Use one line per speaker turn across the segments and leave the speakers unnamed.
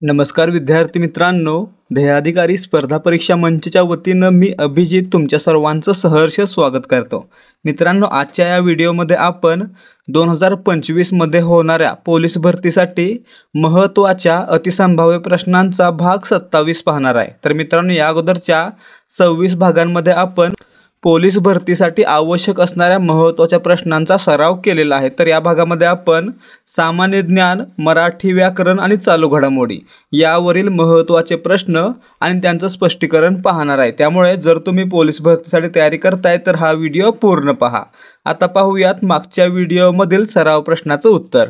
नमस्कार विद्यार्थी मित्रांनो, ध्येयाधिकारी स्पर्धा परीक्षा मंचच्या वतीनं मी अभिजित तुमच्या सर्वांचं सहर्ष स्वागत करतो। मित्रांनो, आजच्या या व्हिडिओमध्ये आपण 2025 मध्ये होणाऱ्या पोलीस भरतीसाठी महत्त्वाच्या अतिसंभाव्य प्रश्नांचा भाग 27 पाहणार आहे। तर मित्रांनो, या अगोदरच्या 26 भागांमध्ये आपण पोलीस भरतीसाठी आवश्यक असणाऱ्या महत्त्वाच्या प्रश्नांचा सराव केलेला आहे। तर या भागामध्ये आपण सामान्य ज्ञान, मराठी व्याकरण आणि चालू घडामोडी यावरील महत्त्वाचे प्रश्न आणि त्यांचं स्पष्टीकरण पाहणार आहे। त्यामुळे जर तुम्ही पोलीस भरतीसाठी तयारी करताय तर हा व्हिडिओ पूर्ण पहा। आता पाहूयात मागच्या व्हिडिओमधील सराव प्रश्नाचं उत्तर।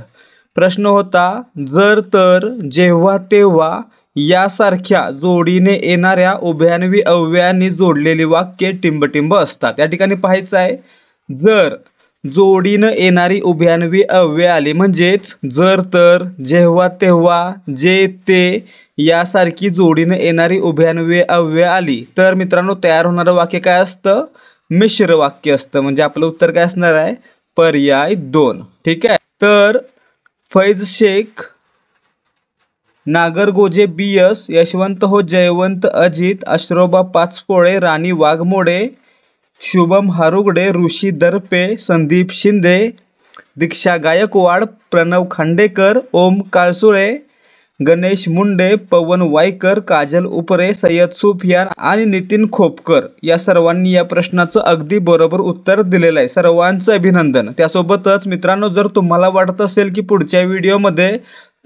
प्रश्न होता, जर, तर, जेव्हा, तेव्हा यासारख्या जोडीने येणाऱ्या उभयान्वी अव्ययांनी जोडलेली वाक्ये टिंबटिंब असतात। या ठिकाणी पाहायचं आहे, जर जोडीनं येणारी उभयान्वी अव्यय आली म्हणजेच जर, तर, जेव्हा, तेव्हा, जे, ते यासारखी जोडीनं येणारी उभयान्वी अव्यय आली तर मित्रांनो तयार होणारं वाक्य काय असतं? मिश्र वाक्य असतं। म्हणजे आपलं उत्तर काय असणार आहे? पर्याय 2। ठीक आहे। तर फैज शेख, नागरगोजे BS, यशवंत हो जयवंत अजित, अश्रोबा पाचपोळे, राणी वाघमोडे, शुभम हारुगडे, ऋषी दर्पे, संदीप शिंदे, दीक्षा गायकवाड, प्रणव खांडेकर, ओम काळसुळे, गणेश मुंडे, पवन वायकर, काजल उपरे, सय्यद सुफियान आणि नितीन खोपकर या सर्वांनी या प्रश्नाचं अगदी बरोबर उत्तर दिलेलं आहे। सर्वांचं अभिनंदन। त्यासोबतच मित्रांनो, जर तुम्हाला वाटत असेल की पुढच्या व्हिडिओमध्ये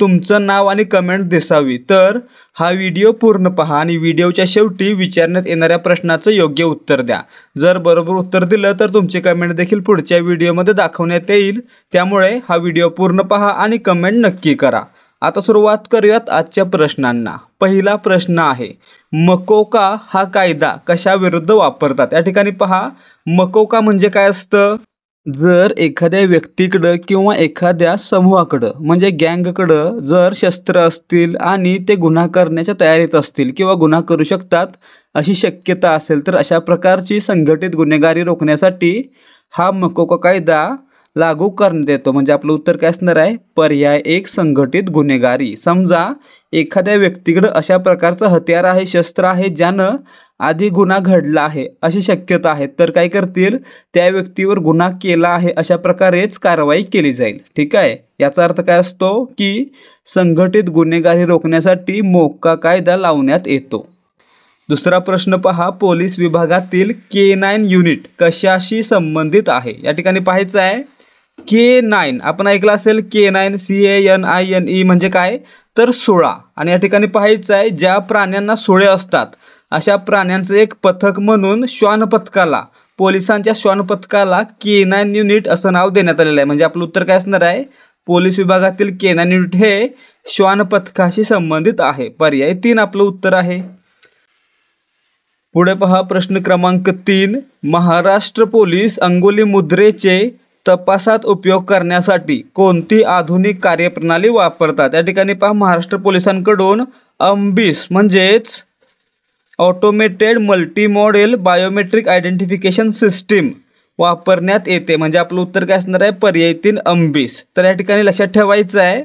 तुमचं नाव आणि कमेंट दिसावी तर हा व्हिडिओ पूर्ण पहा आणि व्हिडिओच्या शेवटी विचारण्यात येणाऱ्या प्रश्नाचं योग्य उत्तर द्या। जर बरोबर उत्तर दिलं तर तुमची कमेंट देखील पुढच्या व्हिडिओमध्ये दाखवण्यात येईल। त्यामुळे हा व्हिडिओ पूर्ण पहा आणि कमेंट नक्की करा। आता सुरुवात करूयात आजच्या प्रश्नांना। पहिला प्रश्न आहे, मकोका हा कायदा कशाविरुद्ध वापरतात? या ठिकाणी पहा, मकोका म्हणजे काय असतं? जर एखाद्या व्यक्तीकडं किंवा एखाद्या समूहाकडं म्हणजे गँगकडं जर शस्त्र असतील आणि ते गुन्हा करण्याच्या तयारीत असतील किंवा गुन्हा करू शकतात अशी शक्यता असेल तर अशा प्रकारची संघटित गुन्हेगारी रोखण्यासाठी हा मकोका कायदा लागू करण्यात येतो। म्हणजे आपलं उत्तर काय असणार आहे? पर्याय 1, संघटित गुन्हेगारी। समजा एखाद्या व्यक्तीकडे अशा प्रकारचं हत्यार आहे, शस्त्र आहे, ज्यानं आधी गुन्हा घडला आहे अशी शक्यता आहे, तर काय करतील? त्या व्यक्तीवर गुन्हा केला आहे अशा प्रकारेच कारवाई केली जाईल। ठीक आहे। याचा अर्थ काय असतो की संघटित गुन्हेगारी रोखण्यासाठी मोक्का कायदा लावण्यात येतो। दुसरा प्रश्न पहा, पोलीस विभागातील K9 युनिट कशाशी संबंधित आहे? या ठिकाणी पाहायचं आहे, K9 आपण ऐकलं असेल, K9 CANINE म्हणजे काय? तर सुळा। आणि या ठिकाणी पाहायचं आहे, ज्या प्राण्यांना सुळे असतात अशा प्राण्यांचं एक पथक म्हणून श्वान पथकाला, पोलिसांच्या श्वान पथकाला K9 युनिट असं नाव देण्यात आलेलं आहे। म्हणजे आपलं उत्तर काय असणार आहे? पोलीस विभागातील K9 युनिट हे श्वान पथकाशी संबंधित आहे। पर्याय 3 आपलं उत्तर आहे। पुढे पहा, प्रश्न क्रमांक 3, महाराष्ट्र पोलीस अंगुली मुद्रेचे तपासात उपयोग करण्यासाठी कोणती आधुनिक कार्यप्रणाली वापरतात? या ठिकाणी पहा, महाराष्ट्र पोलिसांकडून अंबिस म्हणजेच automated multi model biometric identification system वापरण्यात येते। म्हणजे आपलं उत्तर काय असणार आहे? पर्याय 3 अंबिस। तर या ठिकाणी लक्षात ठेवायचं आहे,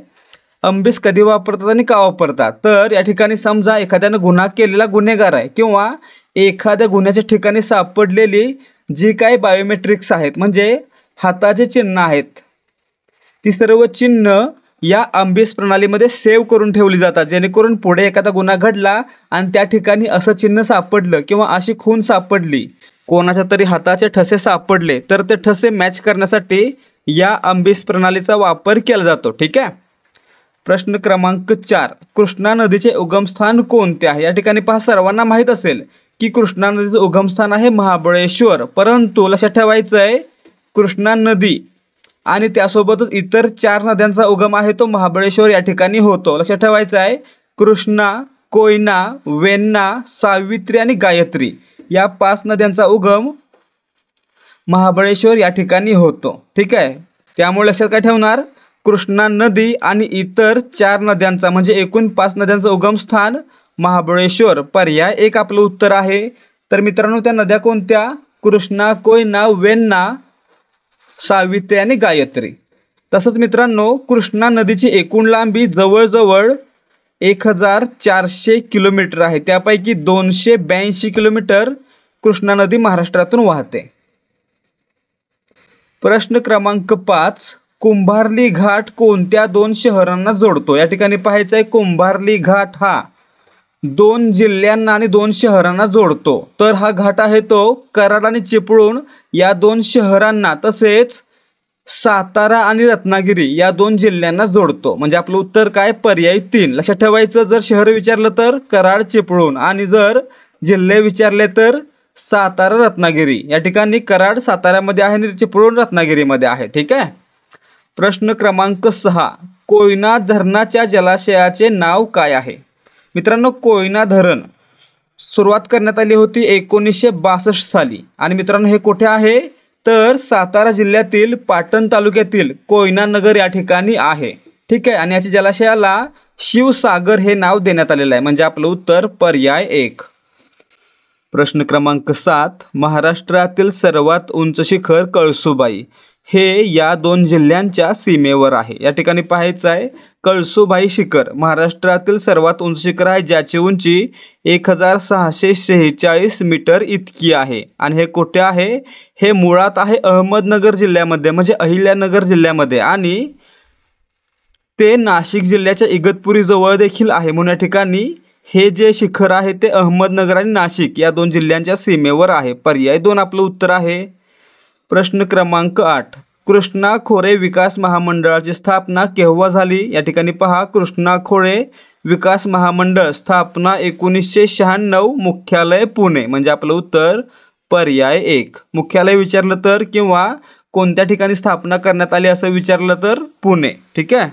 अंबिस कधी वापरतात आणि का वापरतात? तर या ठिकाणी समजा एखाद्यानं गुन्हा केलेला गुन्हेगार आहे किंवा एखाद्या गुन्ह्याच्या ठिकाणी सापडलेली जी काही बायोमेट्रिक्स आहेत म्हणजे हाताचे चिन्ह आहेत, ती सर्व चिन्ह या अंबिस प्रणालीमध्ये सेव्ह करून ठेवली जातात, जेणेकरून पुढे एखादा गुन्हा घडला आणि त्या ठिकाणी असं चिन्ह सापडलं किंवा अशी खून सापडली, कोणाच्या तरी हाताचे ठसे सापडले तर ते ठसे मॅच करण्यासाठी या अंबिस प्रणालीचा वापर केला जातो। ठीक आहे। प्रश्न क्रमांक 4, कृष्णा नदीचे उगमस्थान कोणते आहे? या ठिकाणी पहा, सर्वांना माहीत असेल की कृष्णा नदीचं उगमस्थान आहे महाबळेश्वर, परंतु लक्षात ठेवायचं आहे, कृष्णा नदी आणि त्यासोबतच इतर 4 नद्यांचा उगम आहे तो महाबळेश्वर या ठिकाणी होतो। लक्षात ठेवायचं आहे, कृष्णा, कोयना, वेण्णा, सावित्री आणि गायत्री या 5 नद्यांचा उगम महाबळेश्वर या ठिकाणी होतो। ठीक आहे। त्यामुळे लक्षात काय ठेवणार? कृष्णा नदी आणि इतर 4 नद्यांचा म्हणजे एकूण 5 नद्यांचं उगमस्थान महाबळेश्वर। पर्याय 1 आपलं उत्तर आहे। तर मित्रांनो, त्या नद्या कोणत्या? कृष्णा, कोयना, वेण्णा, सावित्री आणि गायत्री। तसंच मित्रांनो, कृष्णा नदीची एकूण लांबी जवळजवळ 1400 किलोमीटर आहे, त्यापैकी 282 किलोमीटर कृष्णा नदी महाराष्ट्रातून वाहते. प्रश्न क्रमांक 5, कुंभार्ली घाट कोणत्या 2 शहरांना जोडतो? या ठिकाणी पाहायचं आहे, कुंभार्ली घाट हा 2 जिल्ह्यांना आणि 2 शहरांना जोडतो. तर हा घाट आहे तो कराड आणि चिपळूण या 2 शहरांना, तसेच सातारा आणि रत्नागिरी या 2 जिल्ह्यांना जोडतो. म्हणजे आपलं उत्तर काय? पर्याय 3. लक्षात ठेवायचं, जर शहर विचारलं तर कराड चिपळूण, आणि जर जिल्हे विचारले तर सातारा रत्नागिरी. या ठिकाणी कराड साताऱ्यामध्ये आहे आणि चिपळूण रत्नागिरीमध्ये आहे. ठीक आहे. प्रश्न क्रमांक 6, कोयना धरणाच्या जलाशयाचे नाव काय आहे? मित्रांनो, कोयना धरण सुरुवात करण्यात आली होती 1962 साली, आणि मित्रांनो हे कुठे आहे? तर सातारा जिल्ह्यातील पाटण तालुक्यातील कोयना नगर या ठिकाणी आहे. ठीक आहे. आणि याच्या जलाशयाला शिवसागर हे नाव देण्यात आलेलं आहे. म्हणजे आपलं उत्तर पर्याय 1. प्रश्न क्रमांक 7, महाराष्ट्रातील सर्वात उंच शिखर कळसुबाई हे या 2 जिल्ह्यांच्या सीमेवर आहे. या ठिकाणी पाहायचं आहे, कळसुबाई शिखर महाराष्ट्रातील सर्वात उंच शिखर आहे, ज्याची उंची 1646 मीटर इतकी आहे. आणि हे कुठे आहे? हे मुळात आहे अहमदनगर जिल्ह्यामध्ये, म्हणजे अहिल्यानगर जिल्ह्यामध्ये, आणि ते नाशिक जिल्ह्याच्या इगतपुरी जवळ देखील आहे. म्हणून या ठिकाणी हे जे शिखर आहे ते अहमदनगर आणि नाशिक या 2 जिल्ह्यांच्या सीमेवर आहे. पर्याय 2 आपलं उत्तर आहे. प्रश्न क्रमांक 8, कृष्णा खोरे विकास महामंडळाची स्थापना केव्हा झाली? या ठिकाणी पहा, कृष्णा खोरे विकास महामंडळ स्थापना 1996, मुख्यालय पुणे. म्हणजे आपलं उत्तर पर्याय 1. मुख्यालय विचारलं तर किंवा कोणत्या ठिकाणी स्थापना करण्यात आली असं विचारलं तर पुणे. ठीक आहे.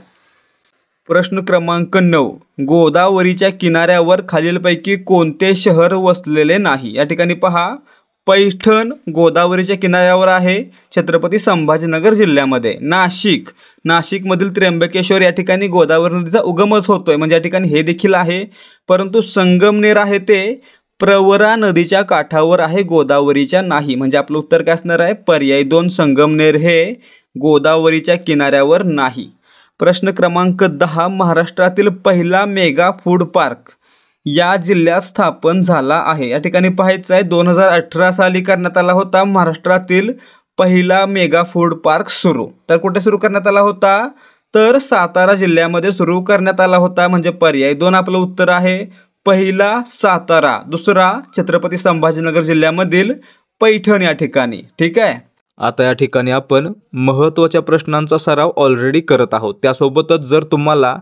प्रश्न क्रमांक 9, गोदावरीच्या किनाऱ्यावर खालीलपैकी कोणते शहर वसलेले नाही? या ठिकाणी पहा, पैठण गोदावरीच्या किनाऱ्यावर आहे, छत्रपती संभाजीनगर जिल्ह्यामध्ये. नाशिकमधील त्र्यंबकेश्वर या ठिकाणी गोदावरी नदीचा उगमच होतोय, म्हणजे या ठिकाणी हे देखील आहे. परंतु संगमनेर आहे ते प्रवरा नदीच्या काठावर आहे, गोदावरीच्या नाही. म्हणजे आपलं उत्तर काय असणार आहे? पर्याय 2, संगमनेर हे गोदावरीच्या किनाऱ्यावर नाही. प्रश्न क्रमांक 10, महाराष्ट्रातील पहिला मेगा फूड पार्क या जिल्ह्यात स्थापन झाला आहे. या ठिकाणी पाहायचं आहे, 2018 साली करण्यात आला होता महाराष्ट्रातील पहिला मेगा फूड पार्क सुरू. तर कुठे सुरू करण्यात आला होता? तर सातारा जिल्ह्यामध्ये सुरू करण्यात आला होता. म्हणजे पर्याय 2 आपलं उत्तर आहे. पहिला सातारा, दुसरा छत्रपती संभाजीनगर जिल्ह्यामधील पैठण या ठिकाणी. ठीक आहे.
आता या ठिकाणी आपण महत्त्वाच्या प्रश्नांचा सराव ऑलरेडी करत आहोत. त्यासोबतच जर तुम्हाला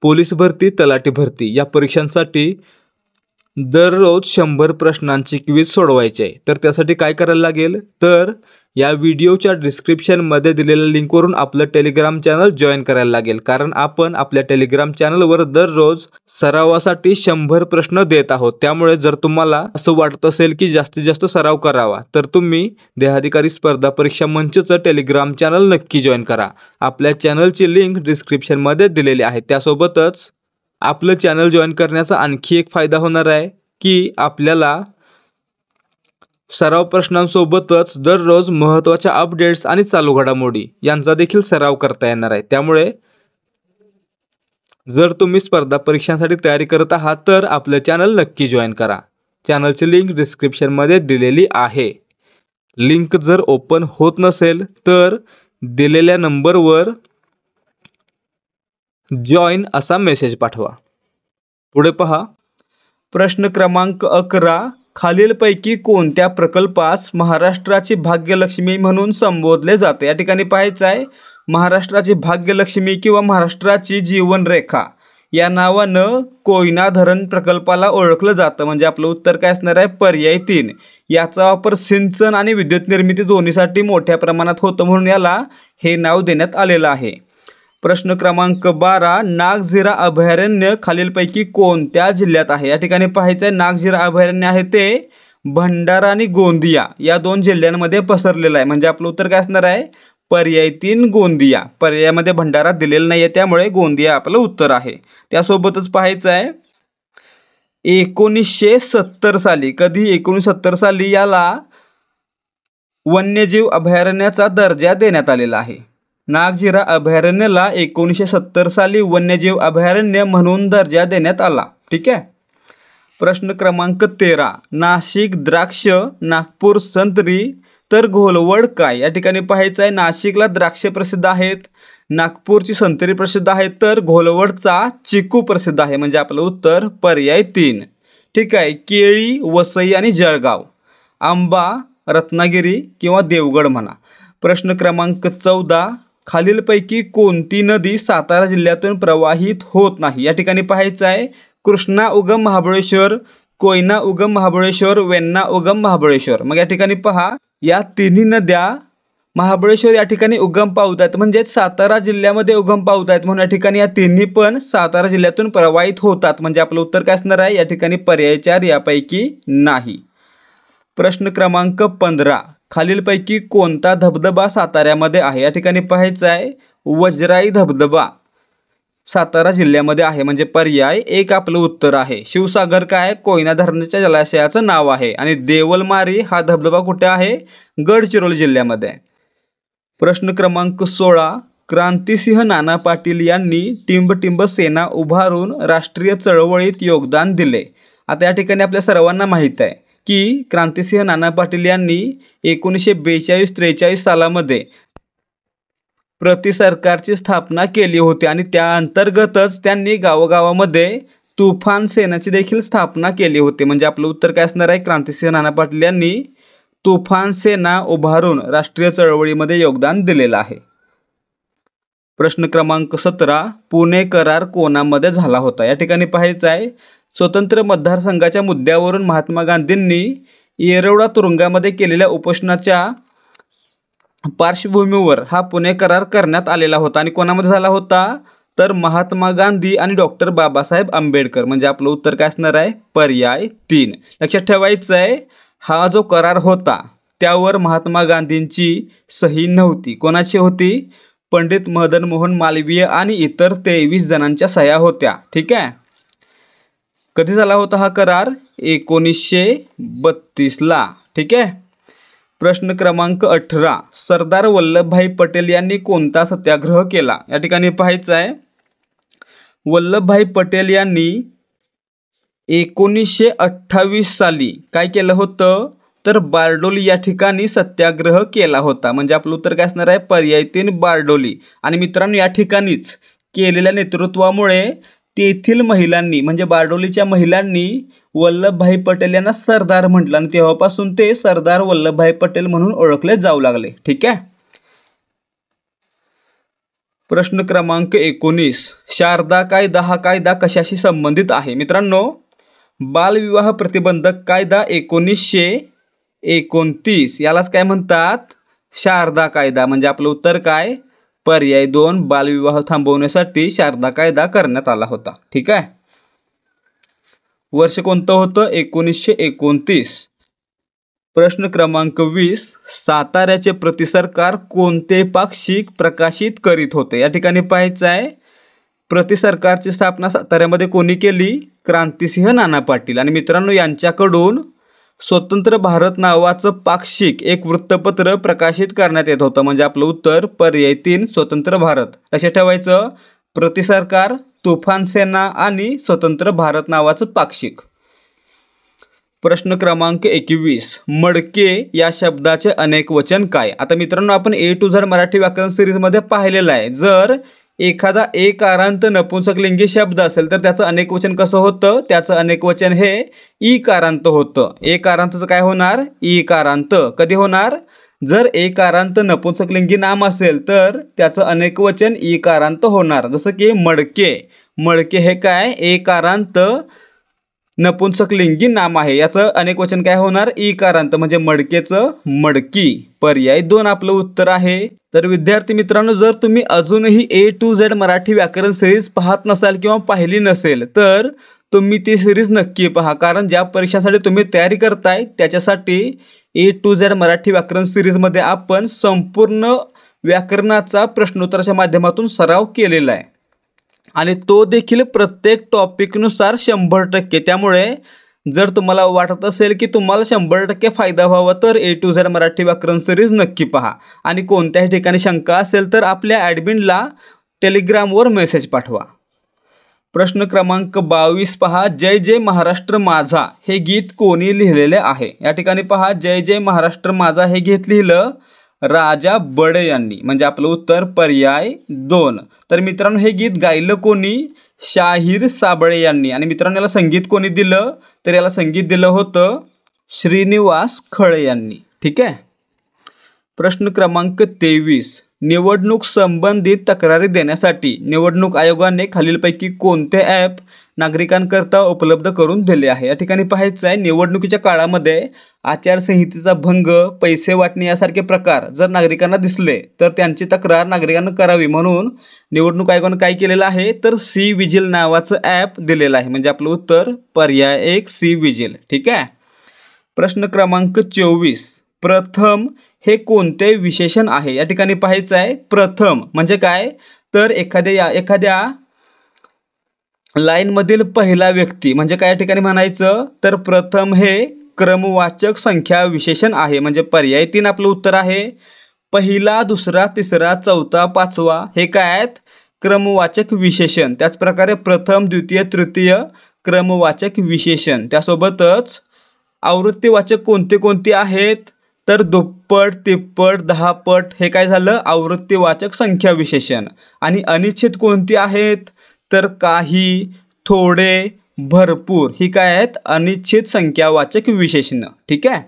पोलीस भरती, तलाठी भरती या परीक्षांसाठी दररोज 100 प्रश्नांची क्विज सोडवायची आहे, तर त्यासाठी काय करायला लागेल? तर या व्हिडिओच्या डिस्क्रिप्शनमध्ये दिलेल्या लिंकवरून आपलं टेलिग्राम चॅनल जॉईन करायला लागेल, कारण आपण आपल्या टेलिग्राम चॅनलवर दररोज सरावासाठी 100 प्रश्न देत आहोत. त्यामुळे जर तुम्हाला असं वाटत असेल की जास्तीत जास्त सराव करावा, तर तुम्ही देहाधिकारी स्पर्धा परीक्षा मंचचं टेलिग्राम चॅनल नक्की जॉईन करा. आपल्या चॅनलची लिंक डिस्क्रिप्शनमध्ये दिलेली आहे. त्यासोबतच आपलं चॅनल जॉईन करण्याचा आणखी एक फायदा होणार आहे की आपल्याला सराव प्रश्नांसोबतच दररोज महत्त्वाच्या अपडेट्स आणि चालू घडामोडी यांचा देखील सराव करता येणार आहे. त्यामुळे जर तुम्ही स्पर्धा परीक्षांसाठी तयारी करत आहात तर आपलं चॅनल नक्की जॉईन करा. चॅनलची लिंक डिस्क्रिप्शनमध्ये दिलेली आहे. लिंक जर ओपन होत नसेल तर दिलेल्या नंबरवर जॉईन असा मेसेज पाठवा. पुढे पहा,
प्रश्न क्रमांक 11, खालीलपैकी कोणत्या प्रकल्पास महाराष्ट्राची भाग्यलक्ष्मी म्हणून संबोधले जाते? या ठिकाणी पाहायचं आहे, महाराष्ट्राची भाग्यलक्ष्मी किंवा महाराष्ट्राची जीवनरेखा या नावानं कोयना धरण प्रकल्पाला ओळखलं जातं. म्हणजे आपलं उत्तर काय असणार आहे? पर्याय 3. याचा वापर सिंचन आणि विद्युत निर्मिती दोन्हीसाठी मोठ्या प्रमाणात होतं, म्हणून याला हे नाव देण्यात आलेलं आहे. प्रश्न क्रमांक 12, नागझिरा अभयारण्य खालीलपैकी कोणत्या जिल्ह्यात आहे? या ठिकाणी पाहायचं आहे, नागझिरा अभयारण्य आहे ते भंडारा आणि गोंदिया या 2 जिल्ह्यांमध्ये पसरलेलं आहे. म्हणजे आपलं उत्तर काय असणार आहे? पर्याय 3, गोंदिया. पर्यायामध्ये भंडारा दिलेला नाही आहे, त्यामुळे गोंदिया आपलं उत्तर आहे. त्यासोबतच पाहायचं आहे, 1970 साली, कधी 1970 साली याला वन्यजीव अभयारण्याचा दर्जा देण्यात आलेला आहे. नागझिरा अभयारण्याला 1970 साली वन्यजीव अभयारण्य म्हणून दर्जा देण्यात आला. ठीक आहे. प्रश्न क्रमांक 13. नाशिक द्राक्ष, नागपूर संत्री, तर घोलवड काय? या ठिकाणी पाहायचं आहे. नाशिकला द्राक्ष प्रसिद्ध आहेत, नागपूरची संत्री प्रसिद्ध आहे, तर घोलवडचा चिकू प्रसिद्ध आहे. म्हणजे आपलं उत्तर पर्याय 3. ठीक आहे. केळी, वसई आणि जळगाव, आंबा, रत्नागिरी किंवा देवगड म्हणा. प्रश्न क्रमांक 14. खालीलपैकी कोणती नदी सातारा जिल्ह्यातून प्रवाहित होत नाही? या ठिकाणी पाहायचं आहे. कृष्णा उगम महाबळेश्वर, कोयना उगम महाबळेश्वर, वेण्णा उगम महाबळेश्वर. मग या ठिकाणी पहा, या तिन्ही नद्या महाबळेश्वर या ठिकाणी उगम पावत आहेत, म्हणजेच सातारा जिल्ह्यामध्ये उगम पावत आहेत, म्हणून या ठिकाणी या तिन्ही पण सातारा जिल्ह्यातून प्रवाहित होतात. म्हणजे आपलं उत्तर काय असणार आहे? या ठिकाणी पर्याय 4 यापैकी नाही. प्रश्न क्रमांक 15. खालीलपैकी कोणता धबधबा साताऱ्यामध्ये आहे? या ठिकाणी पाहायचं आहे. वज्राई धबधबा सातारा जिल्ह्यामध्ये आहे. म्हणजे पर्याय 1 आपलं उत्तर आहे. शिवसागर काय? कोयना धरणाच्या जलाशयाचं नाव आहे. आणि देवलमारी हा धबधबा कुठे आहे? गडचिरोली जिल्ह्यामध्ये. प्रश्न क्रमांक 16. क्रांतिसिंह नाना पाटील यांनी टिंबटिंब सेना उभारून राष्ट्रीय चळवळीत योगदान दिले. आता या ठिकाणी आपल्या सर्वांना माहीत आहे की क्रांतिसिंह नाना पाटील यांनी 1942-43 सालामध्ये प्रति सरकारची स्थापना केली होती आणि त्या अंतर्गतच त्यांनी गावोगावामध्ये तुफान सेनेची देखील स्थापना केली होती. म्हणजे आपलं उत्तर काय असणार आहे? क्रांतिसिंह नाना पाटील यांनी तुफान सेना उभारून राष्ट्रीय चळवळीमध्ये योगदान दिलेलं आहे. प्रश्न क्रमांक 17. पुणे करार कोणामध्ये झाला होता? या ठिकाणी पाहायचं आहे. स्वतंत्र मतदारसंघाच्या मुद्द्यावरून महात्मा गांधींनी येरवडा तुरुंगामध्ये केलेल्या उपोषणाच्या पार्श्वभूमीवर हा पुणे करार करण्यात आलेला होता. आणि कोणामध्ये झाला होता? तर महात्मा गांधी आणि डॉक्टर बाबासाहेब आंबेडकर. म्हणजे आपलं उत्तर काय असणार आहे? पर्याय 3. लक्षात ठेवायचं आहे, हा जो करार होता त्यावर महात्मा गांधींची सही नव्हती. कोणाची होती? पंडित मदन मोहन मालवीय आणि इतर 23 जणांच्या सह्या होत्या. ठीक आहे. कधी झाला होता हा करार? 1932ला. ठीक आहे. प्रश्न क्रमांक 18. सरदार वल्लभभाई पटेल यांनी कोणता सत्याग्रह केला? या ठिकाणी पाहायचं आहे. वल्लभभाई पटेल यांनी 1928 साली काय केलं होतं? तर बारडोली या ठिकाणी सत्याग्रह केला होता. म्हणजे आपलं उत्तर काय असणार आहे? पर्याय 3 बारडोली. आणि मित्रांनो, या ठिकाणीच केलेल्या नेतृत्वामुळे तेथील महिलांनी म्हणजे बारडोलीच्या महिलांनी वल्लभभाई पटेल यांना सरदार म्हटलं आणि तेव्हापासून ते सरदार वल्लभभाई पटेल म्हणून ओळखले जाऊ लागले. ठीक आहे. प्रश्न क्रमांक 19. शारदा कायदा हा कायदा कशाशी संबंधित आहे? मित्रांनो, बालविवाह प्रतिबंधक कायदा 1929 यालाच काय म्हणतात? शारदा कायदा. म्हणजे आपलं उत्तर काय? पर्याय 2 बालविवाह थांबवण्यासाठी शारदा कायदा करण्यात आला होता. ठीक आहे. वर्ष कोणतं होतं? 1929. प्रश्न क्रमांक 20. साताऱ्याचे प्रतिसरकार कोणते पाक्षिक प्रकाशित करीत होते? या ठिकाणी पाहायचं आहे. प्रतिसरकारची स्थापना साताऱ्यामध्ये कोणी केली? क्रांतिसिंह नाना पाटील. आणि मित्रांनो, यांच्याकडून स्वतंत्र भारत नावाचं पाक्षिक एक वृत्तपत्र प्रकाशित करण्यात येत होतं. म्हणजे आपलं उत्तर पर्याय 3 स्वतंत्र भारत. लक्षात ठेवायचं, प्रतिसरकार, तुफान सेना आणि स्वतंत्र भारत नावाचं पाक्षिक. प्रश्न क्रमांक 21. मडके या शब्दाचे अनेक वचन काय? आता मित्रांनो, आपण A to Z मराठी व्याकरण सिरीजमध्ये पाहिलेलं आहे. जर एखादा एकारांत नपुंसकलिंगी शब्द असेल तर त्याचं अनेक वचन कसं होतं? त्याचं अनेक वचन हे ईकारांत होतं. एकारांतचं काय होणार? ईकारांत. कधी होणार? जर एकारांत नपुंसकलिंगी नाम असेल तर त्याचं अनेक वचन ईकारांत होणार. जसं की मडके. मडके हे काय? एकारांत नपुंसकलिंगी नाम आहे. याचं अनेक वचन काय होणार? ईकारांत. म्हणजे मडकेचं मडकी. पर्याय 2 आपलं उत्तर आहे. तर विद्यार्थी मित्रांनो, जर तुम्ही अजूनही A to Z मराठी व्याकरण सिरीज पाहत नसाल किंवा पाहिली नसेल तर तुम्ही ती सिरीज नक्की पहा. कारण ज्या परीक्षांसाठी तुम्ही तयारी करताय त्याच्यासाठी A to Z मराठी व्याकरण सिरीजमध्ये आपण संपूर्ण व्याकरणाचा प्रश्नोत्तराच्या माध्यमातून सराव केलेला आहे आणि तो देखील प्रत्येक टॉपिकनुसार 100%. त्यामुळे जर तुम्हाला वाटत असेल की तुम्हाला 100% फायदा व्हावा तर A to Z मराठी व्याकरण सिरीज नक्की पहा आणि कोणत्याही ठिकाणी शंका असेल तर आपल्या ॲडमिनला टेलिग्रामवर मेसेज पाठवा. प्रश्न क्रमांक 22 पहा. जय जय महाराष्ट्र माझा हे गीत कोणी लिहिलेले आहे? या ठिकाणी पहा, जय जय महाराष्ट्र माझा हे गीत लिहिलं राजा बडे यांनी, म्हणजे आपलं उत्तर पर्याय 2. तर मित्रांनो हे गीत गायलं कोणी? शाहीर साबळे यांनी. आणि मित्रांनो याला संगीत कोणी दिलं? तर याला संगीत दिलं होतं श्रीनिवास खळे यांनी. ठीक आहे. प्रश्न क्रमांक 23. निवडणूक संबंधित तक्रारी देण्यासाठी निवडणूक आयोगाने खालीलपैकी कोणते ॲप नागरिकांकरता उपलब्ध करून दिले आहे? या ठिकाणी पाहायचं आहे, निवडणुकीच्या काळामध्ये आचारसंहितेचा भंग, पैसे वाटणे यासारखे प्रकार जर नागरिकांना दिसले तर त्यांची तक्रार नागरिकांना करावी म्हणून निवडणूक आयोगाने काय केलेलं आहे? तर सी विजिल नावाचं ॲप दिलेलं आहे, म्हणजे आपलं उत्तर पर्याय 1 सी विजिल. ठीक आहे. प्रश्न क्रमांक 24. प्रथम हे कोणते विशेषण आहे? या ठिकाणी पाहायचं आहे, प्रथम म्हणजे काय? तर एखाद्या लाईनमधील पहिला व्यक्ती म्हणजे काय या ठिकाणी म्हणायचं? तर प्रथम हे क्रमवाचक संख्या विशेषण आहे, म्हणजे पर्याय 3 आपलं उत्तर आहे. पहिला, दुसरा, तिसरा, चौथा, पाचवा हे काय आहेत? क्रमवाचक विशेषण. त्याचप्रकारे प्रथम, द्वितीय, तृतीय क्रमवाचक विशेषण. त्यासोबतच आवृत्तीवाचक कोणते कोणते आहेत? तर दुप्पट, तिप्पट, 10 पट हे काय झालं? आवृत्तीवाचक संख्या विशेषण. आणि अनिश्चित कोणती आहेत? तर काही, थोडे, भरपूर ही काय आहेत? अनिश्चित संख्यावाचक विशेषणं. ठीक आहे.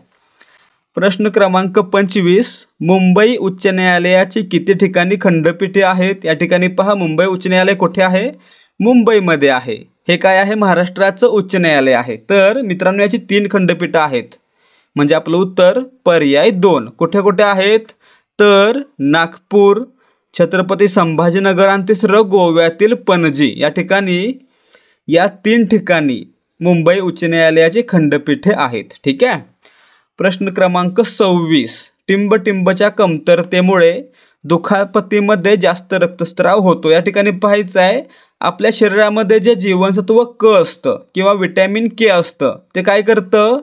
प्रश्न क्रमांक 25. मुंबई उच्च न्यायालयाची किती ठिकाणी खंडपीठे आहेत? या ठिकाणी पहा, मुंबई उच्च न्यायालय कुठे आहे? मुंबईमध्ये आहे. हे काय आहे? महाराष्ट्राचं उच्च न्यायालय आहे. तर मित्रांनो याची 3 खंडपीठं आहेत, म्हणजे आपलं उत्तर पर्याय 2. कुठे कुठे आहेत? तर नागपूर, छत्रपती संभाजीनगर आणि तिसरं गोव्यातील पणजी या ठिकाणी, या 3 ठिकाणी मुंबई उच्च न्यायालयाची खंडपीठे आहेत. ठीक आहे. प्रश्न क्रमांक 26. टिंबटिंबच्या कमतरतेमुळे दुखापतीमध्ये जास्त रक्तस्राव होतो. या ठिकाणी पाहायचं आहे, आपल्या शरीरामध्ये जे जीवनसत्व क असतं किंवा विटॅमिन के असतं ते काय करतं?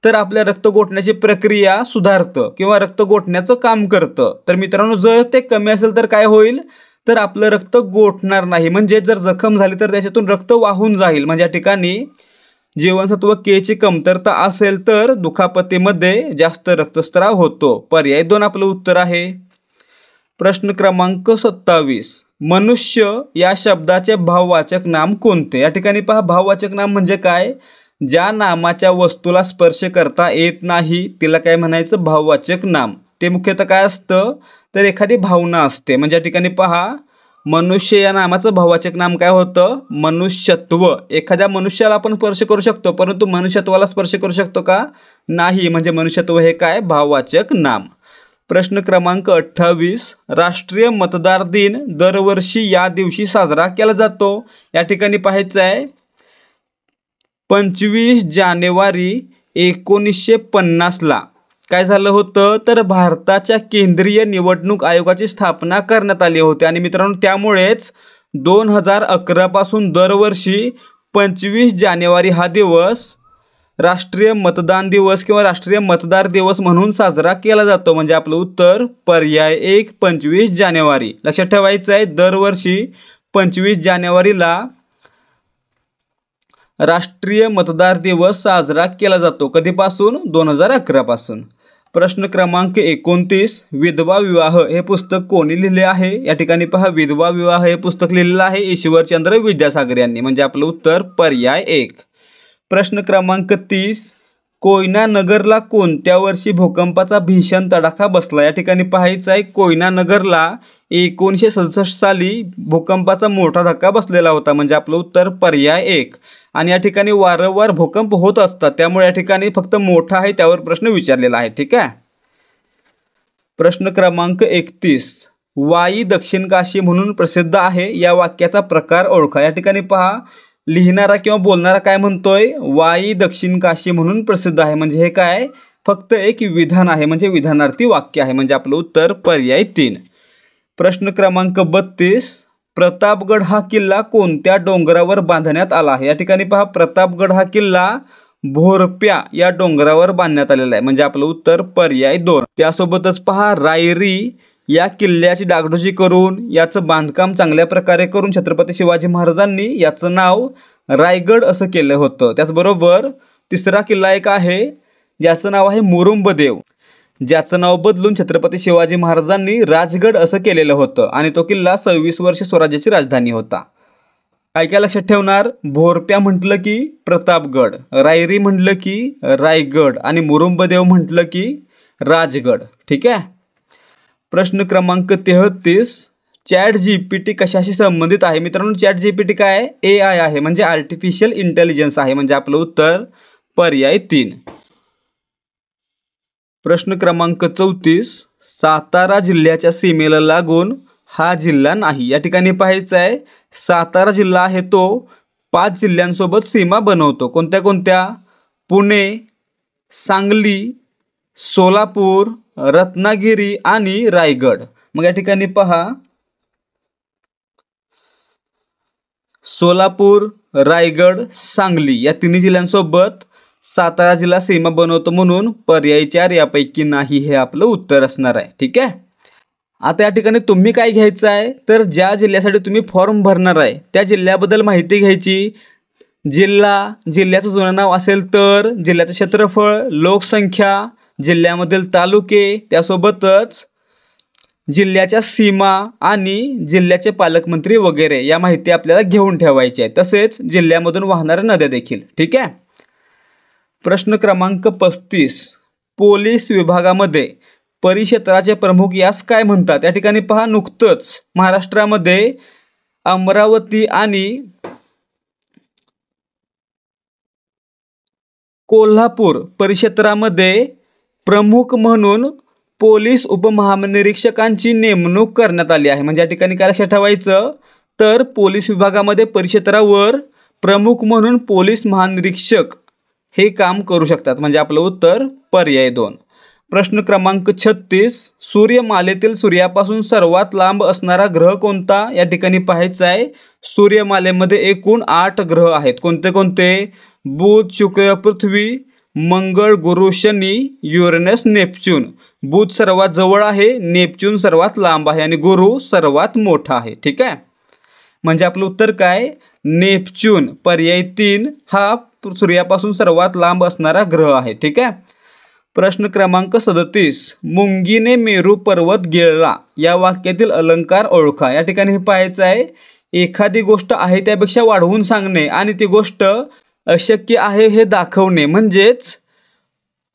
तर आपल्या रक्त गोठण्याची प्रक्रिया सुधारतं किंवा रक्त गोठण्याचं काम करतं. तर मित्रांनो जर ते कमी असेल तर काय होईल? तर आपलं रक्त गोठणार नाही, म्हणजे जर जखम झाली तर त्याच्यातून रक्त वाहून जाईल. म्हणजे या ठिकाणी जीवनसत्व के ची कमतरता असेल तर दुखापतीमध्ये जास्त रक्तस्राव होतो. पर्याय 2 आपलं उत्तर आहे. प्रश्न क्रमांक 27. मनुष्य या शब्दाचे भाववाचक नाम कोणते? या ठिकाणी पहा, भाववाचक नाम म्हणजे काय? ज्या नामाच्या वस्तूला स्पर्श करता येत नाही तिला काय म्हणायचं? भाववाचक नाम. ते मुख्यतः काय असतं? तर एखादी भावना असते. म्हणजे या ठिकाणी पहा, मनुष्य या नामाचं भाववाचक नाम काय होतं? मनुष्यत्व. एखाद्या मनुष्याला आपण स्पर्श करू शकतो, परंतु मनुष्यत्वाला स्पर्श करू शकतो का? नाही. म्हणजे मनुष्यत्व हे काय? भाववाचक नाम. प्रश्न क्रमांक 28. राष्ट्रीय मतदार दिन दरवर्षी या दिवशी साजरा केला जातो. या ठिकाणी पाहायचं आहे, 25 जानेवारी 1950ला काय झालं होतं? तर भारताच्या केंद्रीय निवडणूक आयोगाची स्थापना करण्यात आली होती. आणि मित्रांनो त्यामुळेच 2011 पासून दरवर्षी 25 जानेवारी हा दिवस राष्ट्रीय मतदान दिवस किंवा राष्ट्रीय मतदार दिवस म्हणून साजरा केला जातो. म्हणजे आपलं उत्तर पर्याय 1 25 जानेवारी. लक्षात ठेवायचं आहे, दरवर्षी 25 जानेवारीला राष्ट्रीय मतदार दिवस साजरा केला जातो. कधीपासून? 2011 पासून. प्रश्न क्रमांक 29. विधवा विवाह हे पुस्तक कोणी लिहिले आहे? या ठिकाणी पहा, विधवा विवाह हे पुस्तक लिहिलेलं आहे ईश्वरचंद्र विद्यासागर यांनी. म्हणजे आपलं उत्तर पर्याय 1. प्रश्न क्रमांक 30. कोयना नगरला कोणत्या वर्षी भूकंपाचा भीषण तडाखा बसला? या ठिकाणी पाहायचं आहे, कोयना नगरला 1967 साली भूकंपाचा मोठा धक्का बसलेला होता. म्हणजे आपलं उत्तर पर्याय 1. आणि या ठिकाणी वारंवार भूकंप होत असतात, त्यामुळे या ठिकाणी फक्त मोठा आहे त्यावर प्रश्न विचारलेला आहे. ठीक आहे. प्रश्न क्रमांक 31. वाई दक्षिण काशी म्हणून प्रसिद्ध आहे या वाक्याचा प्रकार ओळखा. या ठिकाणी पहा, लिहिणारा किंवा बोलणारा काय म्हणतोय? वाई दक्षिण काशी म्हणून प्रसिद्ध आहे. म्हणजे हे काय? फक्त एक विधान आहे, म्हणजे विधानार्थी वाक्य आहे. म्हणजे आपलं उत्तर पर्याय 3. प्रश्न क्रमांक 32. प्रतापगड हा किल्ला कोणत्या डोंगरावर बांधण्यात आला आहे? या ठिकाणी पहा, प्रतापगड हा किल्ला भोरप्या या डोंगरावर बांधण्यात आलेला आहे, म्हणजे आपलं उत्तर पर्याय 2. त्यासोबतच पहा, रायरी या किल्ल्याची डागडुजी करून याचं बांधकाम चांगल्या प्रकारे करून छत्रपती शिवाजी महाराजांनी याचं नाव रायगड असं केलं होतं. त्याचबरोबर तिसरा किल्ला एक आहे ज्याचं नाव आहे मुरुंबदेव, ज्याचं नाव बदलून छत्रपती शिवाजी महाराजांनी राजगड असं केलेलं होतं आणि तो किल्ला 26 वर्ष स्वराज्याची राजधानी होता. काय काय लक्षात ठेवणार, भोरप्या म्हटलं की प्रतापगड, रायरी म्हटलं की रायगड आणि मुरुंबदेव म्हटलं की राजगड. ठीक आहे. प्रश्न क्रमांक 33, चॅट जीपीटी कशाशी संबंधित आहे? मित्रांनो, चॅट जीपीटी काय आहे? AI आहे, म्हणजे आर्टिफिशियल इंटेलिजन्स आहे, म्हणजे आपलं उत्तर पर्याय 3. प्रश्न क्रमांक 34, सातारा जिल्ह्याच्या सीमेला लागून हा जिल्हा नाही. या ठिकाणी पाहायचं आहे, सातारा जिल्हा आहे तो 5 जिल्ह्यांसोबत सीमा बनवतो. कोणत्या कोणत्या? पुणे, सांगली, सोलापूर, रत्नागिरी आणि रायगड. मग या ठिकाणी पहा, सोलापूर, रायगड, सांगली या तिन्ही जिल्ह्यांसोबत सातारा जिल्हा सीमा बनवतो, म्हणून पर्याय 4 यापैकी नाही हे आपलं उत्तर असणार आहे. ठीक आहे. आता या ठिकाणी तुम्ही काय घ्यायचं आहे, तर ज्या जिल्ह्यासाठी तुम्ही फॉर्म भरणार आहे त्या जिल्ह्याबद्दल माहिती घ्यायची. जिल्ह्याचं जुनं नाव असेल तर जिल्ह्याचं क्षेत्रफळ, लोकसंख्या, जिल्ह्यामधील तालुके, त्यासोबतच जिल्ह्याच्या सीमा आणि जिल्ह्याचे पालकमंत्री वगैरे या माहिती आपल्याला घेऊन ठेवायची आहे. तसेच जिल्ह्यामधून वाहणाऱ्या नद्या देखील. ठीक आहे. प्रश्न क्रमांक 35, पोलीस विभागामध्ये परिक्षेत्राचे प्रमुख यास काय म्हणतात? या ठिकाणी पहा, नुकतंच महाराष्ट्रामध्ये अमरावती आणि कोल्हापूर परिक्षेत्रामध्ये प्रमुख म्हणून पोलीस उपमहानिरीक्षकांची नेमणूक करण्यात आली आहे. म्हणजे या ठिकाणी काय लक्षात ठेवायचं, तर पोलीस विभागामध्ये परिक्षेत्रावर प्रमुख म्हणून पोलीस महानिरीक्षक हे काम करू शकतात, म्हणजे आपलं उत्तर पर्याय 2. प्रश्न क्रमांक 36, सूर्यमालेतील सूर्यापासून सर्वात लांब असणारा ग्रह कोणता? या ठिकाणी पाहायचं आहे, सूर्यमालेमध्ये एकूण 8 ग्रह आहेत. कोणते कोणते? बुध, शुक्र, पृथ्वी, मंगळ, गुरु, शनी, युरेनस, नेपच्यून. बुध सर्वात जवळ आहे, नेपच्यून सर्वात लांब आहे आणि गुरु सर्वात मोठा आहे. ठीक आहे. म्हणजे आपलं उत्तर काय? नेपच्यून पर्याय 3 हा सूर्यापासून सर्वात लांब असणारा ग्रह आहे. ठीक आहे. प्रश्न क्रमांक 37, मुंगीने मेरू पर्वत गिळला या वाक्यातील अलंकार ओळखा. या ठिकाणी हे पाहायचं आहे, एखादी गोष्ट आहे त्यापेक्षा वाढवून सांगणे आणि ती गोष्ट अशक्य आहे हे दाखवणे, म्हणजेच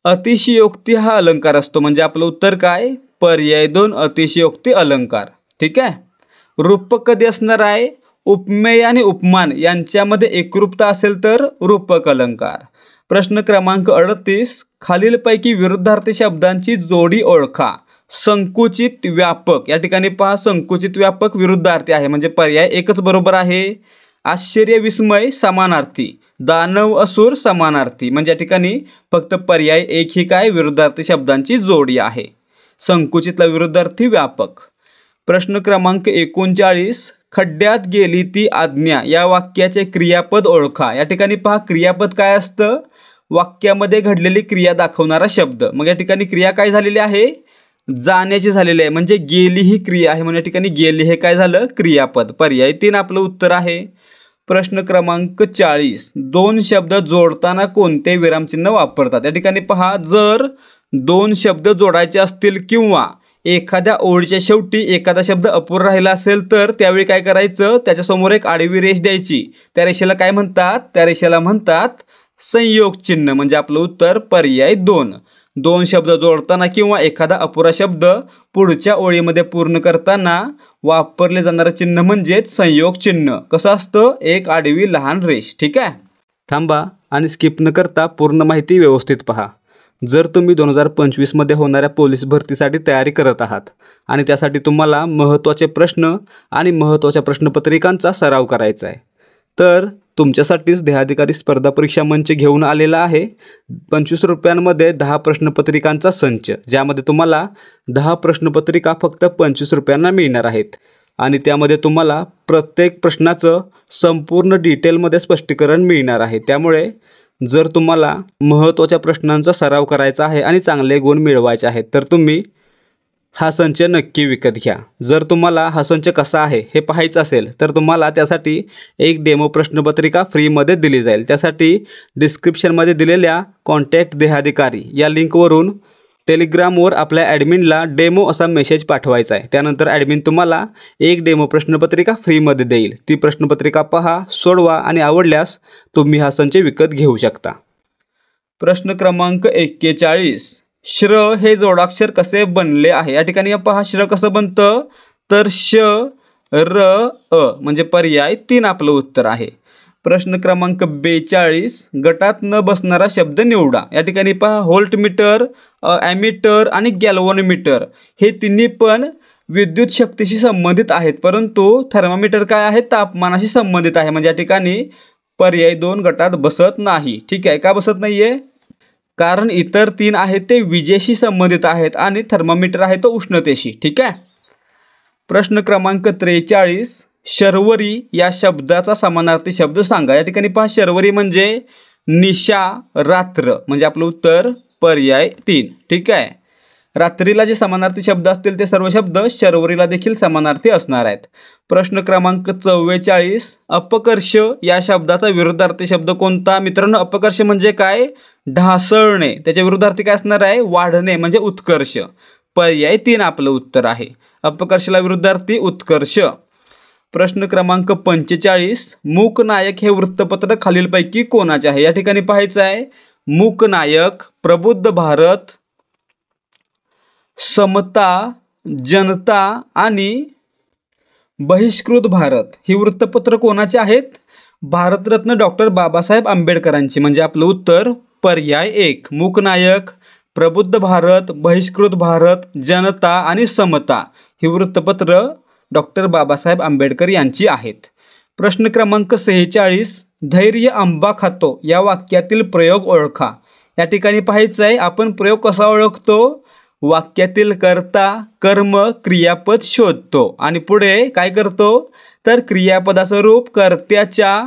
अतिशयोक्ती हा अलंकार असतो. म्हणजे आपलं उत्तर काय? पर्याय 2 अतिशयोक्ती अलंकार. ठीक आहे. रूपक कधी असणार आहे? उपमेय आणि उपमान यांच्यामध्ये एकरूपता असेल तर रूपक अलंकार. प्रश्न क्रमांक 38, खालीलपैकी विरुद्धार्थी शब्दांची जोडी ओळखा. संकुचित व्यापक. या ठिकाणी पहा, संकुचित व्यापक विरुद्धार्थी आहे, म्हणजे पर्याय 1च बरोबर आहे. आश्चर्य विस्मय समानार्थी, दानव असुर समानार्थी, म्हणजे या ठिकाणी फक्त पर्याय 1 ही काय विरुद्धार्थी शब्दांची जोडी आहे. संकुचितला विरुद्धार्थी व्यापक. प्रश्न क्रमांक 39, खड्ड्यात गेली ती आज्ञा या वाक्याचे क्रियापद ओळखा. या ठिकाणी पहा, क्रियापद काय असतं? वाक्यामध्ये घडलेली क्रिया दाखवणारा शब्द. मग या ठिकाणी क्रिया काय झालेली आहे? जाण्याची झालेली आहे, म्हणजे गेली ही क्रिया आहे, म्हणून या ठिकाणी गेली हे काय झालं? क्रियापद. पर्याय 3 आपलं उत्तर आहे. प्रश्न क्रमांक 40, 2 शब्द जोडताना कोणते विरामचिन्ह वापरतात? या ठिकाणी पहा, जर 2 शब्द जोडायचे असतील किंवा एखाद्या ओळीच्या शेवटी एखादा शब्द अपुरा राहिला असेल तर त्यावेळी काय करायचं? त्याच्यासमोर एक आडवी रेष द्यायची. त्या रेषेला काय म्हणतात? त्या रेषेला म्हणतात संयोग चिन्ह, म्हणजे आपलं उत्तर पर्याय 2. 2 शब्द जोडताना किंवा एखादा अपुरा शब्द पुढच्या ओळीमध्ये पूर्ण करताना वापरले जाणारं चिन्ह म्हणजेच संयोग चिन्ह. कसं असतं? एक आडवी लहान रेष. ठीक आहे.
थांबा आणि स्किप न करता पूर्ण माहिती व्यवस्थित पहा. जर तुम्ही 2025 मध्ये होणाऱ्या पोलीस भरतीसाठी तयारी करत आहात आणि त्यासाठी तुम्हाला महत्त्वाचे प्रश्न आणि महत्त्वाच्या प्रश्नपत्रिकांचा सराव करायचा आहे, तर तुमच्यासाठीच ध्येयाधिकारी स्पर्धा परीक्षा मंच घेऊन आलेला आहे. 25 रुपयांमध्ये 10 प्रश्नपत्रिकांचा संच, ज्यामध्ये तुम्हाला 10 प्रश्नपत्रिका फक्त 25 रुपयांना मिळणार आहेत आणि त्यामध्ये तुम्हाला प्रत्येक प्रश्नाचं संपूर्ण डिटेलमध्ये स्पष्टीकरण मिळणार आहे. त्यामुळे
जर तुम्हाला महत्त्वाच्या प्रश्नांचा सराव करायचा आहे आणि चांगले गुण मिळवायचे आहेत तर तुम्ही हा संच नक्की विकत घ्या. जर तुम्हाला हा संच कसा आहे हे पाहायचं असेल तर तुम्हाला त्यासाठी एक डेमो प्रश्नपत्रिका फ्रीमध्ये दिली जाईल. त्यासाठी डिस्क्रिप्शनमध्ये दिलेल्या कॉन्टॅक्ट देहाधिकारी या लिंकवरून टेलिग्रामवर आपल्या ॲडमिनला डेमो असा मेसेज पाठवायचा आहे. त्यानंतर ॲडमिन तुम्हाला एक डेमो प्रश्नपत्रिका फ्रीमध्ये देईल. ती प्रश्नपत्रिका पहा, सोडवा आणि आवडल्यास तुम्ही हा संच विकत घेऊ शकता. प्रश्न क्रमांक 41. श्र हे जोडाक्षर कसे बनले आहे. या ठिकाणी पहा श्र कसं बनतं तर श र अ म्हणजे पर्याय 3 आपलं उत्तर आहे. प्रश्न क्रमांक 42. गटात न बसणारा शब्द निवडा. या ठिकाणी पहा व्होल्टमीटर, ॲमीटर आणि गॅल्व्हनोमीटर हे तिन्ही पण विद्युत शक्तीशी संबंधित आहेत, परंतु थर्मामीटर काय आहे तापमानाशी संबंधित आहे. म्हणजे या ठिकाणी पर्याय 2 गटात बसत नाही. ठीक आहे, का बसत नाहीये कारण इतर 3 आहेत ते विजेशी संबंधित आहेत आणि थर्मामीटर आहे तो उष्णतेशी. ठीक आहे. प्रश्न क्रमांक 43. शर्वरी या शब्दाचा समानार्थी शब्द सांगा. या ठिकाणी पहा शर्वरी म्हणजे निशा, रात्र म्हणजे आपलं उत्तर पर्याय 3. ठीक आहे. रात्रीला जे समानार्थी शब्द असतील ते सर्व शब्द शर्वरीला देखील समानार्थी असणार आहेत. प्रश्न क्रमांक 44. अपकर्ष या शब्दाचा विरुद्धार्थी शब्द कोणता. मित्रांनो अपकर्ष म्हणजे काय ढासळणे, त्याच्या विरुद्धार्थी काय असणार आहे वाढणे म्हणजे उत्कर्ष. पर्याय 3 आपलं उत्तर आहे. अपकर्षला विरुद्धार्थी उत्कर्ष. प्रश्न क्रमांक 45. मूकनायक हे वृत्तपत्र खालीलपैकी कोणाचे आहे. या ठिकाणी पाहायचं आहे मूकनायक, प्रबुद्ध भारत, समता, जनता आणि बहिष्कृत भारत ही वृत्तपत्र कोणाचे आहेत. भारतरत्न डॉक्टर बाबासाहेब आंबेडकरांची. म्हणजे आपलं उत्तर पर्याय 1. मूकनायक, प्रबुद्ध भारत, बहिष्कृत भारत, जनता आणि समता ही वृत्तपत्र डॉक्टर बाबासाहेब आंबेडकर यांची आहेत. प्रश्न क्रमांक 46. धैर्य आंबा खातो या वाक्यातील प्रयोग ओळखा. या ठिकाणी पाहायचं आहे आपण प्रयोग कसा ओळखतो. वाक्यातील कर्ता, कर्म, क्रियापद शोधतो आणि पुढे काय करतो तर क्रियापदाचं रूप कर्त्याच्या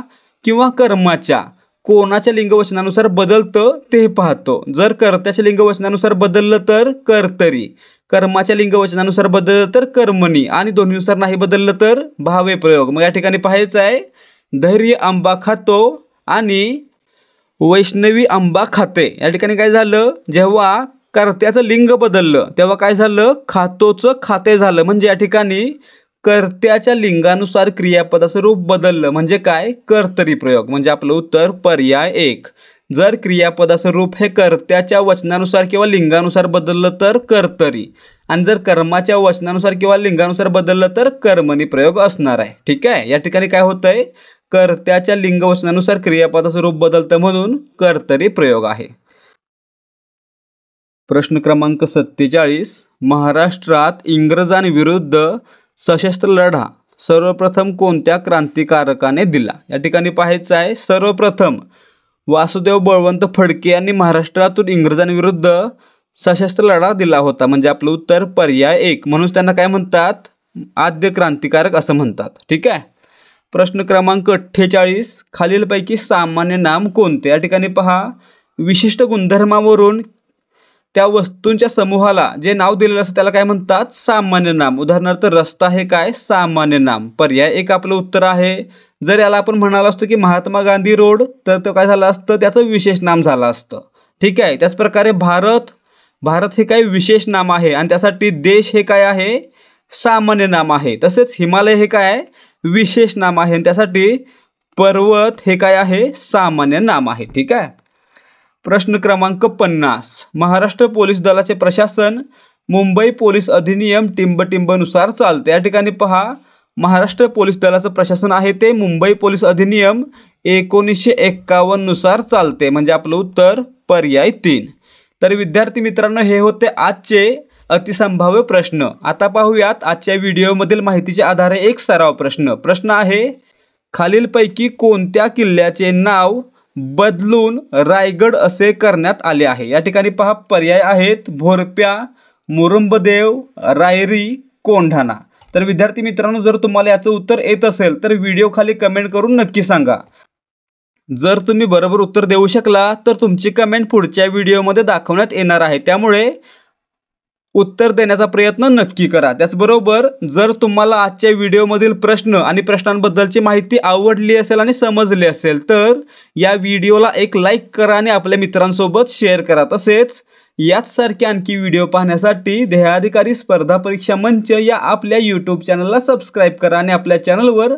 किंवा कर्माच्या कोणाच्या लिंगवचनानुसार बदलतं ते पाहतो. जर कर्त्याच्या लिंगवचनानुसार बदललं तर कर्तरी, कर्माच्या लिंगवचनानुसार बदललं तर कर्मणी आणि दोन्हीनुसार नाही बदललं तर भावे प्रयोग. मग या ठिकाणी पाहायचं आहे धैर्य आंबा खातो आणि वैष्णवी आंबा खाते. या ठिकाणी काय झालं जेव्हा कर्त्याचं लिंग बदललं तेव्हा काय झालं खातोचं खाते झालं. म्हणजे या ठिकाणी कर्त्याच्या लिंगानुसार क्रियापदाचं रूप बदललं म्हणजे काय कर्तरी प्रयोग. म्हणजे आपलं उत्तर पर्याय 1. जर क्रियापदाचं रूप हे कर्त्याच्या वचनानुसार किंवा लिंगानुसार बदललं तर कर्तरी आणि जर कर्माच्या वचनानुसार किंवा लिंगानुसार बदललं तर कर्मणी प्रयोग असणार आहे. ठीक आहे. या ठिकाणी काय होतंय कर्त्याच्या लिंगवचनानुसार क्रियापदाचं रूप बदलतं म्हणून कर्तरी प्रयोग आहे. प्रश्न क्रमांक 47. महाराष्ट्रात इंग्रजांविरुद्ध सशस्त्र लढा सर्वप्रथम कोणत्या क्रांतिकारकाने दिला. या ठिकाणी पाहायचं आहे सर्वप्रथम वासुदेव बळवंत फडके यांनी महाराष्ट्रातून इंग्रजांविरुद्ध सशस्त्र लढा दिला होता. म्हणजे आपलं उत्तर पर्याय 1. म्हणून त्यांना काय म्हणतात आद्य क्रांतिकारक असं म्हणतात. ठीक आहे. प्रश्न क्रमांक 48. खालीलपैकी सामान्य नाम कोणते. या ठिकाणी पहा विशिष्ट गुणधर्मावरून त्या वस्तूंच्या समूहाला जे नाव दिलेलं असतं त्याला काय म्हणतात सामान्य नाम. उदाहरणार्थ रस्ता हे काय सामान्य नाम. पर्याय 1 आपलं उत्तर आहे. जर याला आपण म्हणालो असतो की महात्मा गांधी रोड तर तो काय झालं असतं त्याचं विशेष नाम झालं असतं. ठीक आहे. त्याचप्रकारे भारत हे काय विशेष नाम आहे आणि त्यासाठी देश हे काय आहे सामान्य नाम आहे. तसेच हिमालय हे काय विशेष नाम आहे आणि त्यासाठी पर्वत हे काय आहे सामान्य नाम आहे. ठीक आहे. प्रश्न क्रमांक 50. महाराष्ट्र पोलीस दलाचे प्रशासन मुंबई पोलीस अधिनियम टिंबटिंबनुसार चालते. या ठिकाणी पहा महाराष्ट्र पोलीस दलाचं प्रशासन आहे ते मुंबई पोलीस अधिनियम 1951 नुसार चालते. म्हणजे आपलं उत्तर पर्याय 3. तर विद्यार्थी मित्रांनो हे होते आजचे अतिसंभाव्य प्रश्न. आता पाहूयात आजच्या व्हिडिओमधील माहितीच्या आधारे एक सराव प्रश्न. प्रश्न आहे खालीलपैकी कोणत्या किल्ल्याचे नाव बदलून रायगड असे करण्यात आले आहे. या ठिकाणी पहा पर्याय आहेत भोरप्या, मुरुंबदेव, रायरी, कोंढाणा. तर विद्यार्थी मित्रांनो जर तुम्हाला याचं उत्तर येत असेल तर व्हिडिओ खाली कमेंट करून नक्की सांगा. जर तुम्ही बरोबर उत्तर देऊ शकला तर तुमची कमेंट पुढच्या व्हिडिओमध्ये दाखवण्यात येणार आहे, त्यामुळे उत्तर देण्याचा प्रयत्न नक्की करा. त्याचबरोबर जर तुम्हाला आजच्या व्हिडिओमधील प्रश्न आणि प्रश्नांबद्दलची माहिती आवडली असेल आणि समजली असेल तर या व्हिडिओला एक लाईक करा आणि आपल्या मित्रांसोबत शेअर करा. तसेच याचसारखे आणखी व्हिडिओ पाहण्यासाठी ध्येयाधिकारी स्पर्धा परीक्षा मंच या आपल्या यूट्यूब चॅनलला सबस्क्राईब करा आणि आपल्या चॅनलवर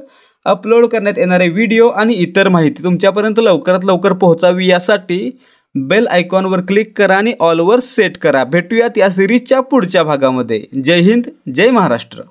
अपलोड करण्यात येणारे व्हिडिओ आणि इतर माहिती तुमच्यापर्यंत लवकरात लवकर पोहोचावी यासाठी बेल आयकॉनवर क्लिक करा आणि ऑलवर सेट करा. भेटूयात या सिरीजच्या पुढच्या भागामध्ये. जय हिंद, जय महाराष्ट्र.